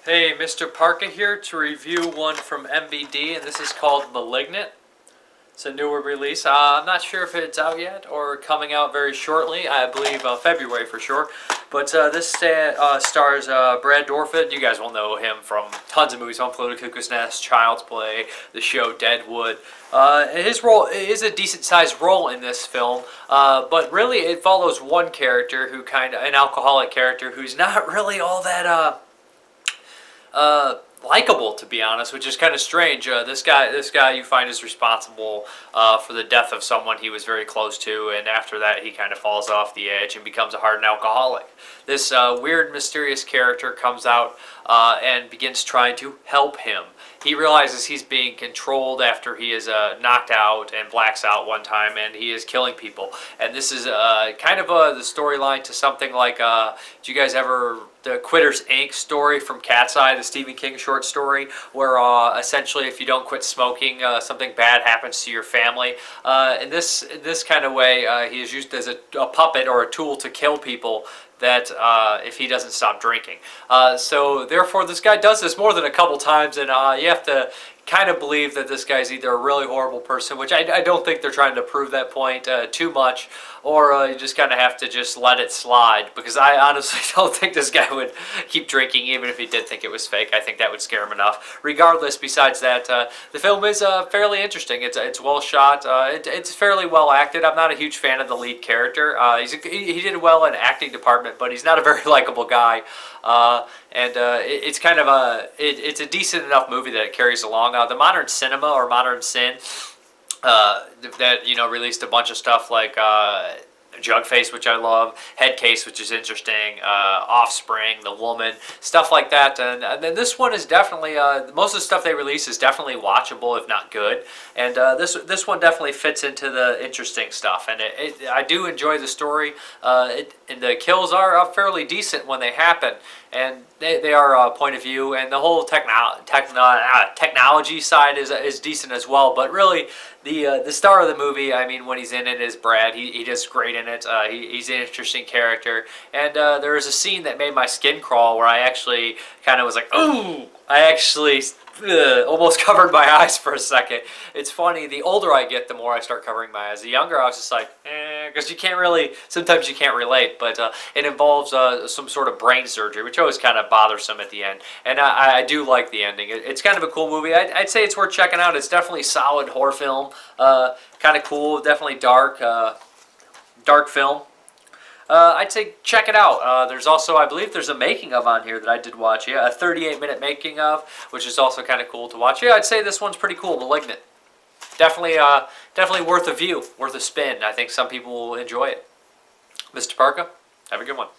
Hey, Mrparka here to review one from MVD, and this is called Malignant. It's a newer release. I'm not sure if it's out yet or coming out very shortly. I believe February for sure. But this stars Brad Dourif. You guys will know him from tons of movies: One Flew Over the Cuckoo's Nest, Child's Play, the show Deadwood. His role is a decent-sized role in this film, but really it follows one character who an alcoholic character who's not really all that likable, to be honest, which is kind of strange. This guy you find is responsible for the death of someone he was very close to, and after that he kind of falls off the edge and becomes a hardened alcoholic. This weird, mysterious character comes out and begins trying to help him. He realizes he's being controlled after he is knocked out and blacks out one time, and he is killing people. And this is kind of the storyline to something like, did you guys ever, the Quitters Inc. story from Cat's Eye, the Stephen King short story, where essentially if you don't quit smoking, something bad happens to your family. In this kind of way, he is used as a puppet or a tool to kill people that if he doesn't stop drinking. So therefore this guy does this more than a couple times, and you have to kind of believe that this guy's either a really horrible person, which I don't think they're trying to prove that point too much, or you just kind of have to just let it slide, because I honestly don't think this guy would keep drinking even if he did think it was fake. I think that would scare him enough. Regardless, besides that, the film is fairly interesting. It's well shot. It's fairly well acted. I'm not a huge fan of the lead character. He did well in acting department, but he's not a very likable guy. It's kind of it's a decent enough movie that it carries along. The Modern Cinema, or Modern Sin, that released a bunch of stuff like Jugface, which I love, Headcase, which is interesting, Offspring, The Woman, stuff like that. And then this one is definitely, most of the stuff they release is definitely watchable, if not good. And this one definitely fits into the interesting stuff. And I do enjoy the story. And the kills are fairly decent when they happen. And they are point of view, and the whole technology side is decent as well. But really, the star of the movie, I mean, when he's in it, is Brad. He does great in it. He's an interesting character. And there was a scene that made my skin crawl where I actually kind of was like, ooh! I actually almost covered my eyes for a second. It's funny, the older I get, the more I start covering my eyes. The younger, I was just like, because you can't really, sometimes you can't relate, but it involves some sort of brain surgery, which always kind of bothersome at the end. And I do like the ending. It's kind of a cool movie. I'd say it's worth checking out. It's definitely a solid horror film. Kind of cool, definitely dark film. I'd say check it out. There's also, I believe there's a making of on here that I did watch. Yeah, a 38-minute making of, which is also kind of cool to watch. Yeah, I'd say this one's pretty cool, Malignant. Definitely worth a view, worth a spin. I think some people will enjoy it. Mrparka, have a good one.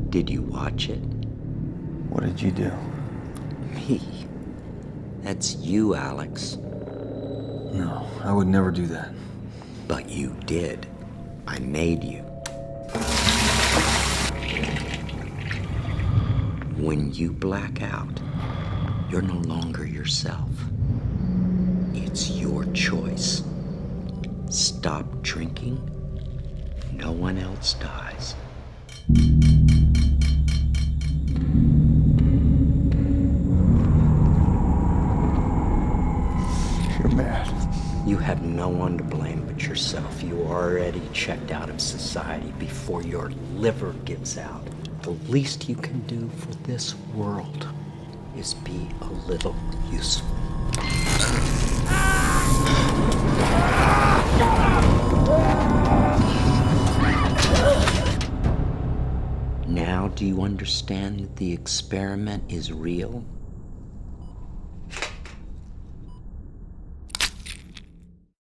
Did you watch it? What did you do? Me. That's you, Allex. No, I would never do that. But you did. I made you. When you black out, you're no longer yourself. It's your choice. Stop drinking. No one else dies. You're mad. You have no one to blame but yourself. You already checked out of society before your liver gives out. The least you can do for this world is be a little useful. Now do you understand that the experiment is real?